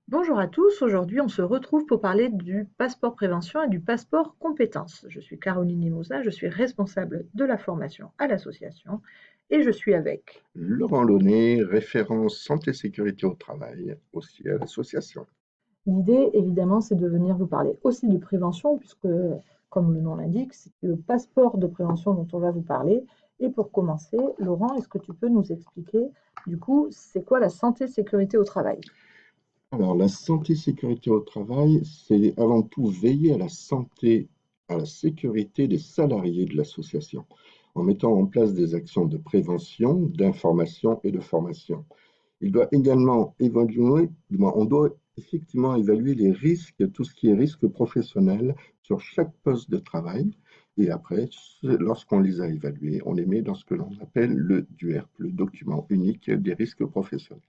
Bonjour à tous, aujourd'hui on se retrouve pour parler du passeport prévention et du passeport compétences. Je suis Caroline Limosa, je suis responsable de la formation à l'association et je suis avec. Laurent Launay, référent santé sécurité au travail, aussi à l'association. L'idée évidemment c'est de venir vous parler aussi de prévention puisque comme le nom l'indique c'est le passeport de prévention dont on va vous parler. Et pour commencer, Laurent, est-ce que tu peux nous expliquer du coup c'est quoi la santé sécurité au travail? Alors, la santé sécurité au travail, c'est avant tout veiller à la santé, à la sécurité des salariés de l'association, en mettant en place des actions de prévention, d'information et de formation. Il doit également évaluer, du moins, on doit effectivement évaluer les risques, tout ce qui est risque professionnel sur chaque poste de travail. Et après, lorsqu'on les a évalués, on les met dans ce que l'on appelle le DUERP, le document unique des risques professionnels.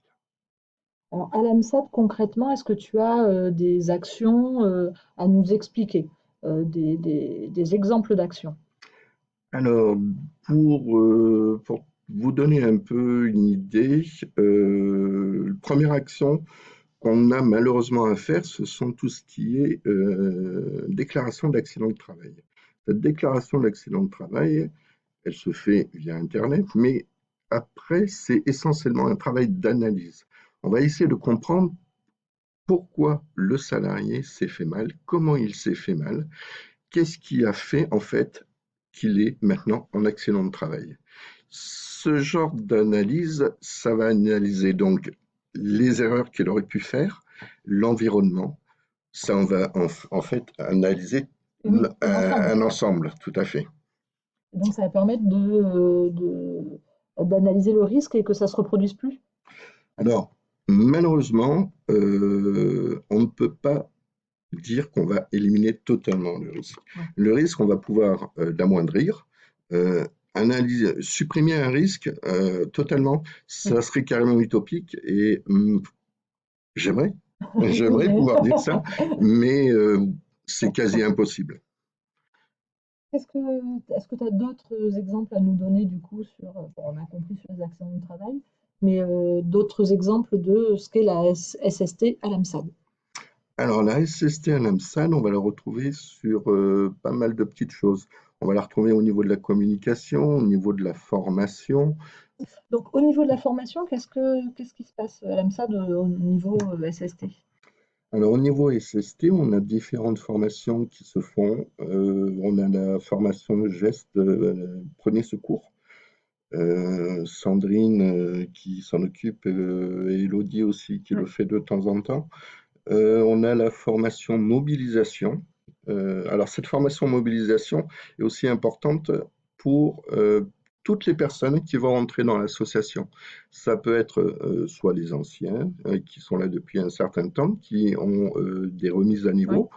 Alors, à l'AMSAT, concrètement, est-ce que tu as des actions à nous expliquer, des exemples d'actions? Alors, pour vous donner un peu une idée, première action qu'on a malheureusement à faire, ce sont tout ce qui est déclaration d'accident de travail. Cette déclaration d'accident de travail, elle se fait via Internet, mais après, c'est essentiellement un travail d'analyse. On va essayer de comprendre pourquoi le salarié s'est fait mal, comment il s'est fait mal, qu'est-ce qui a fait en fait qu'il est maintenant en accident de travail. Ce genre d'analyse, ça va analyser donc les erreurs qu'il aurait pu faire, l'environnement. Ça, on va en fait analyser Et oui, l'ensemble. un ensemble, tout à fait. Et donc, ça va permettre d'analyser le risque et que ça ne se reproduise plus. Alors, malheureusement, on ne peut pas dire qu'on va éliminer totalement le risque. Ouais. Le risque, on va pouvoir l'amoindrir. Supprimer un risque totalement, Oui. ça serait carrément utopique et j'aimerais, Oui, j'aimerais pouvoir dire ça, mais c'est quasi impossible. Est-ce que tu as d'autres exemples à nous donner du coup sur, bon, on a compris sur les accidents du travail, mais d'autres exemples de ce qu'est la SST à l'AMSAD? Alors, la SST à l'AMSAN, on va la retrouver sur pas mal de petites choses. On va la retrouver au niveau de la communication, au niveau de la formation. Donc, au niveau de la formation, qu'est-ce qui se passe à l'AMSA au niveau SST? Alors, au niveau SST, on a différentes formations qui se font. On a la formation geste premier secours. Sandrine qui s'en occupe et Elodie aussi qui le Ouais. fait de temps en temps. On a la formation mobilisation. Alors, cette formation mobilisation est aussi importante pour toutes les personnes qui vont entrer dans l'association. Ça peut être soit les anciens qui sont là depuis un certain temps, qui ont des remises à Oui. niveau,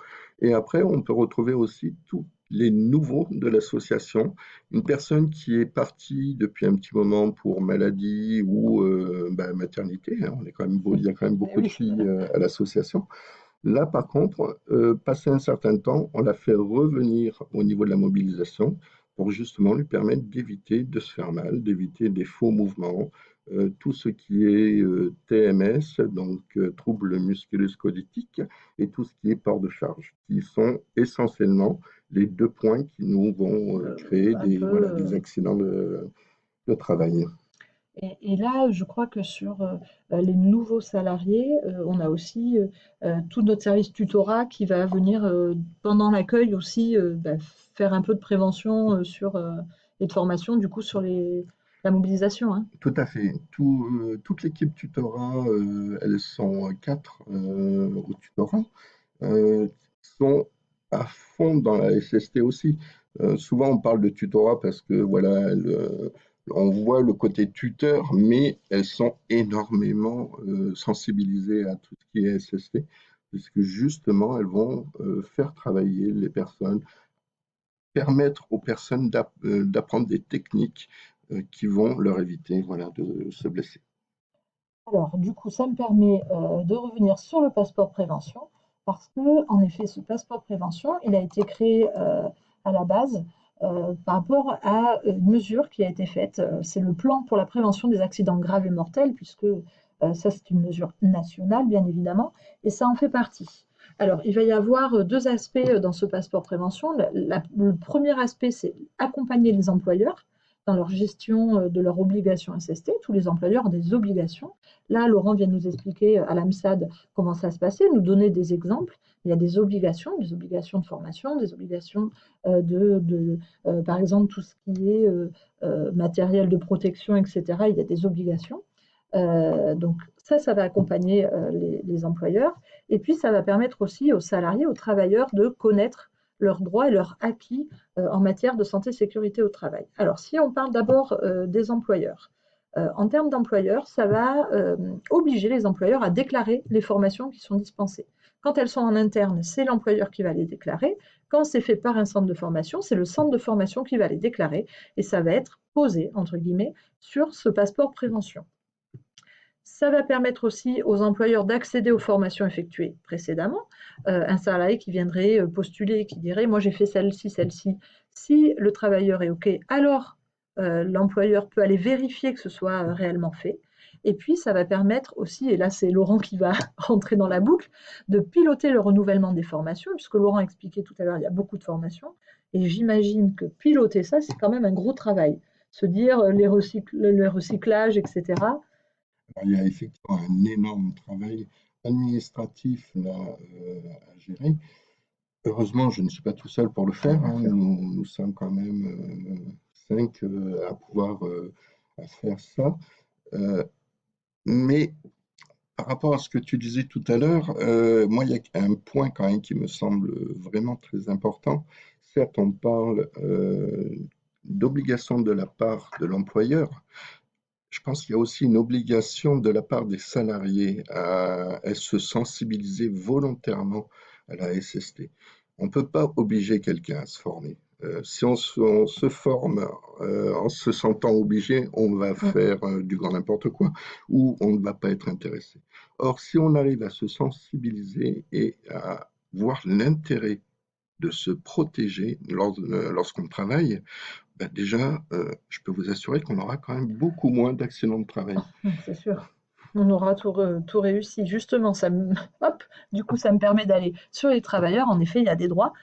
et après, on peut retrouver aussi tous les nouveaux de l'association. Une personne qui est partie depuis un petit moment pour maladie ou maternité, hein, on est quand même il y a quand même Eh beaucoup de oui. filles à l'association. Là, par contre, passé un certain temps, on l'a fait revenir au niveau de la mobilisation pour justement lui permettre d'éviter de se faire mal, d'éviter des faux mouvements, tout ce qui est TMS, donc troubles musculo-squelettiques, et tout ce qui est port de charge, qui sont essentiellement les deux points qui nous vont créer Un peu. voilà, des accidents de travail. Et là, je crois que sur les nouveaux salariés, on a aussi tout notre service tutorat qui va venir pendant l'accueil aussi faire un peu de prévention et de formation du coup sur la mobilisation, hein. Tout à fait. Toute l'équipe tutorat, elles sont quatre au tutorat, sont à fond dans la SST aussi. Souvent, on parle de tutorat parce que voilà, on voit le côté tuteur, mais elles sont énormément sensibilisées à tout ce qui est SST, puisque justement, elles vont faire travailler les personnes, permettre aux personnes d'apprendre des techniques qui vont leur éviter voilà, de se blesser. Alors, du coup, ça me permet de revenir sur le passeport prévention, parce que, en effet, ce passeport prévention, il a été créé à la base par rapport à une mesure qui a été faite. C'est le plan pour la prévention des accidents graves et mortels, puisque Ça, c'est une mesure nationale, bien évidemment, et ça en fait partie. Alors, il va y avoir deux aspects dans ce passeport prévention. Le premier aspect, c'est accompagner les employeurs dans leur gestion de leurs obligations SST. Tous les employeurs ont des obligations. Là, Laurent vient nous expliquer à l'AMSAD comment ça se passait, nous donner des exemples. Il y a des obligations de formation, des obligations par exemple, tout ce qui est matériel de protection, etc. Il y a des obligations. Donc ça va accompagner les employeurs. Et puis, ça va permettre aussi aux salariés, aux travailleurs de connaître leurs droits et leurs acquis en matière de santé et sécurité au travail. Alors, si on parle d'abord des employeurs, en termes d'employeurs, ça va obliger les employeurs à déclarer les formations qui sont dispensées. Quand elles sont en interne, c'est l'employeur qui va les déclarer. Quand c'est fait par un centre de formation, c'est le centre de formation qui va les déclarer et ça va être posé, entre guillemets, sur ce passeport prévention. Ça va permettre aussi aux employeurs d'accéder aux formations effectuées précédemment. Un salarié qui viendrait postuler, qui dirait « moi j'ai fait celle-ci, celle-ci ». Si le travailleur est OK, alors l'employeur peut aller vérifier que ce soit réellement fait. Et puis, ça va permettre aussi, et là c'est Laurent qui va rentrer dans la boucle, de piloter le renouvellement des formations, puisque Laurent expliquait tout à l'heure, il y a beaucoup de formations. Et j'imagine que piloter ça, c'est quand même un gros travail. Se dire le recyclage, etc. Il y a effectivement un énorme travail administratif là, à gérer. Heureusement, je ne suis pas tout seul pour le faire, hein. Nous sommes quand même 5 à pouvoir à faire ça. Mais par rapport à ce que tu disais tout à l'heure, moi, il y a un point quand même qui me semble vraiment très important. Certes, on parle d'obligation de la part de l'employeur. Je pense qu'il y a aussi une obligation de la part des salariés à se sensibiliser volontairement à la SST. On ne peut pas obliger quelqu'un à se former. Si on se forme en se sentant obligé, on va faire du grand n'importe quoi ou on ne va pas être intéressé. Or, si on arrive à se sensibiliser et à voir l'intérêt de se protéger lorsqu'on travaille, bah déjà, je peux vous assurer qu'on aura quand même beaucoup moins d'accidents de travail. C'est sûr. On aura tout réussi. Justement, hop, du coup, ça me permet d'aller sur les travailleurs. En effet, il y a des droits,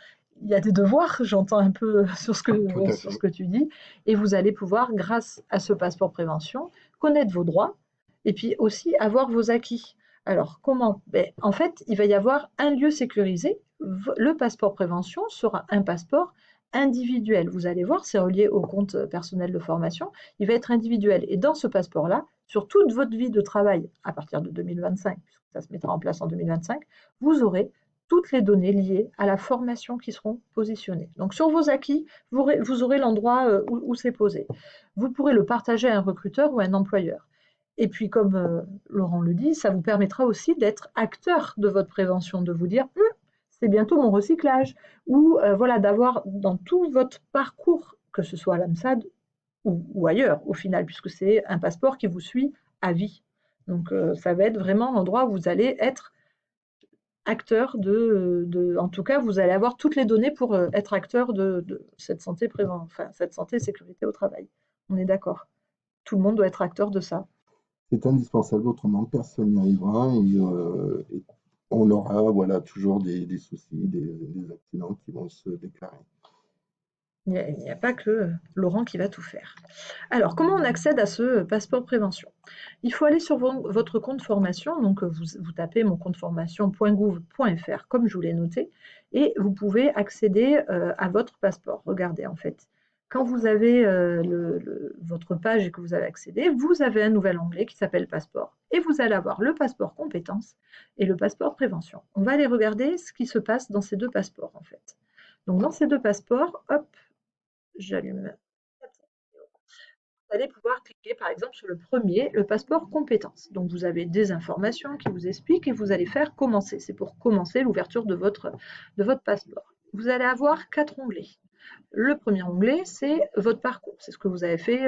il y a des devoirs. J'entends un peu Tout à sur ce fait. que tu dis. Et vous allez pouvoir, grâce à ce passeport prévention, connaître vos droits et puis aussi avoir vos acquis. Alors, comment? Ben, en fait, il va y avoir un lieu sécurisé. Le passeport prévention sera un passeport individuel. Vous allez voir, c'est relié au compte personnel de formation. Il va être individuel. Et dans ce passeport-là, sur toute votre vie de travail à partir de 2025, puisque ça se mettra en place en 2025, vous aurez toutes les données liées à la formation qui seront positionnées. Donc sur vos acquis, vous aurez l'endroit où c'est posé. Vous pourrez le partager à un recruteur ou à un employeur. Et puis comme Laurent le dit, ça vous permettra aussi d'être acteur de votre prévention, de vous dire c'est bientôt mon recyclage, ou voilà, d'avoir dans tout votre parcours, que ce soit à l'AMSAD ou ailleurs au final, puisque c'est un passeport qui vous suit à vie. Donc ça va être vraiment l'endroit où vous allez être acteur en tout cas, vous allez avoir toutes les données pour être acteur de cette enfin, cette santé et sécurité au travail. On est d'accord. Tout le monde doit être acteur de ça. C'est indispensable, autrement personne n'y arrivera et on aura voilà, toujours des soucis, des accidents qui vont se déclarer. Il n'y a pas que Laurent qui va tout faire. Alors, comment on accède à ce passeport prévention? Il faut aller sur votre compte formation, donc vous tapez mon compte formation.gouv.fr comme je vous l'ai noté, et vous pouvez accéder à votre passeport. Regardez, en fait, quand vous avez votre page et que vous avez accédé, vous avez un nouvel onglet qui s'appelle passeport, et vous allez avoir le passeport compétences et le passeport prévention. On va aller regarder ce qui se passe dans ces deux passeports, en fait. Donc, dans ces deux passeports, hop, j'allume. Vous allez pouvoir cliquer par exemple sur le premier, le passeport compétences. Donc vous avez des informations qui vous expliquent et vous allez faire commencer. C'est pour commencer l'ouverture de votre passeport. Vous allez avoir 4 onglets. Le premier onglet, c'est votre parcours, c'est ce que vous avez fait,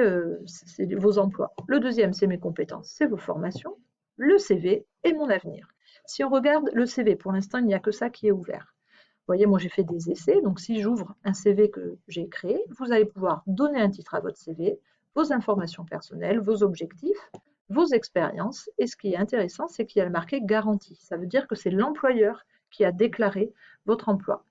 c'est vos emplois. Le deuxième, c'est mes compétences, c'est vos formations. Le CV et mon avenir. Si on regarde le CV, pour l'instant, il n'y a que ça qui est ouvert. Vous voyez, moi j'ai fait des essais, donc si j'ouvre un CV que j'ai créé, vous allez pouvoir donner un titre à votre CV, vos informations personnelles, vos objectifs, vos expériences. Et ce qui est intéressant, c'est qu'il y a marqué garantie. Ça veut dire que c'est l'employeur qui a déclaré votre emploi.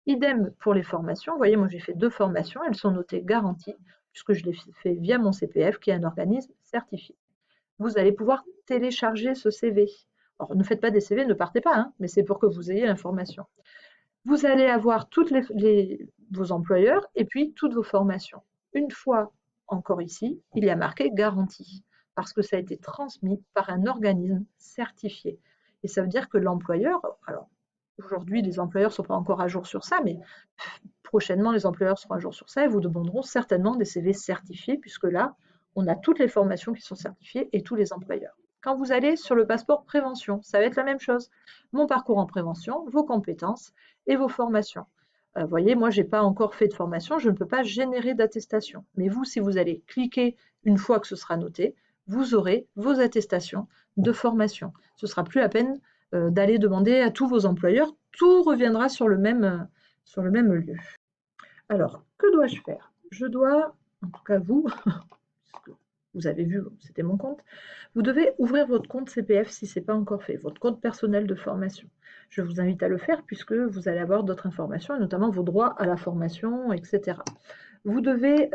Idem pour les formations. Vous voyez, moi j'ai fait 2 formations, elles sont notées garanties, puisque je les fais via mon CPF, qui est un organisme certifié. Vous allez pouvoir télécharger ce CV. Alors, ne faites pas des CV, ne partez pas, hein, mais c'est pour que vous ayez l'information. Vous allez avoir toutes vos employeurs et puis toutes vos formations. Une fois encore ici, il y a marqué garantie, parce que ça a été transmis par un organisme certifié. Et ça veut dire que l'employeur, alors aujourd'hui les employeurs ne sont pas encore à jour sur ça, mais prochainement les employeurs seront à jour sur ça et vous demanderont certainement des CV certifiés, puisque là, on a toutes les formations qui sont certifiées et tous les employeurs. Quand vous allez sur le passeport prévention, ça va être la même chose. Mon parcours en prévention, vos compétences et vos formations. Vous voyez, moi, je n'ai pas encore fait de formation, je ne peux pas générer d'attestation. Mais vous, si vous allez cliquer une fois que ce sera noté, vous aurez vos attestations de formation. Ce ne sera plus la peine d'aller demander à tous vos employeurs, tout reviendra sur le même lieu. Alors, que dois-je faire? Je dois, en tout cas vous, vous avez vu, c'était mon compte, vous devez ouvrir votre compte CPF si ce n'est pas encore fait, votre compte personnel de formation. Je vous invite à le faire puisque vous allez avoir d'autres informations, et notamment vos droits à la formation, etc. Vous devez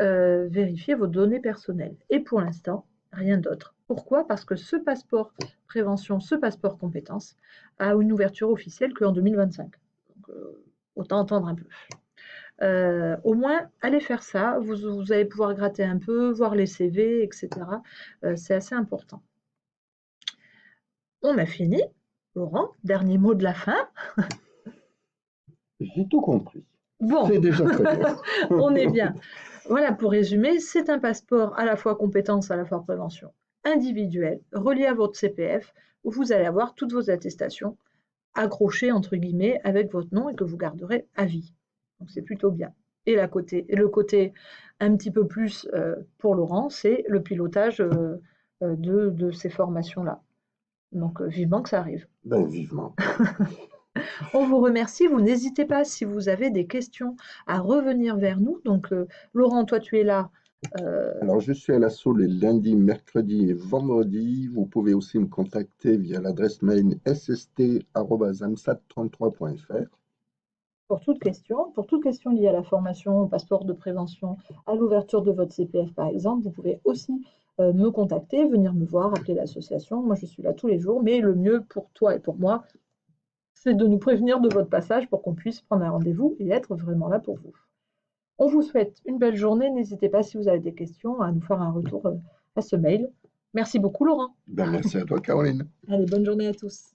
vérifier vos données personnelles. Et pour l'instant, rien d'autre. Pourquoi? Parce que ce passeport prévention, ce passeport compétences, a une ouverture officielle qu'en 2025. Donc, autant attendre un peu. Au moins, allez faire ça, vous allez pouvoir gratter un peu, voir les CV, etc. C'est assez important. On a fini. Laurent, dernier mot de la fin. J'ai tout compris. Bon, C'est déjà très bien. on est bien. Voilà, pour résumer, c'est un passeport à la fois compétence, à la fois prévention, individuel, relié à votre CPF, où vous allez avoir toutes vos attestations accrochées, entre guillemets, avec votre nom et que vous garderez à vie. Donc c'est plutôt bien. Et le côté un petit peu plus pour Laurent, c'est le pilotage de ces formations-là. Donc vivement que ça arrive. Ben, vivement. On vous remercie. Vous n'hésitez pas, si vous avez des questions, à revenir vers nous. Donc Laurent, toi tu es là. Alors, je suis à l'assaut les lundis, mercredis et vendredis. Vous pouvez aussi me contacter via l'adresse mail sst@amsat33.fr. Pour toute question liée à la formation, au passeport de prévention, à l'ouverture de votre CPF par exemple, vous pouvez aussi me contacter, venir me voir, appeler l'association. Moi, je suis là tous les jours, mais le mieux pour toi et pour moi, c'est de nous prévenir de votre passage pour qu'on puisse prendre un rendez-vous et être vraiment là pour vous. On vous souhaite une belle journée. N'hésitez pas, si vous avez des questions, à nous faire un retour à ce mail. Merci beaucoup, Laurent. Ben, merci à toi, Caroline. Allez, bonne journée à tous.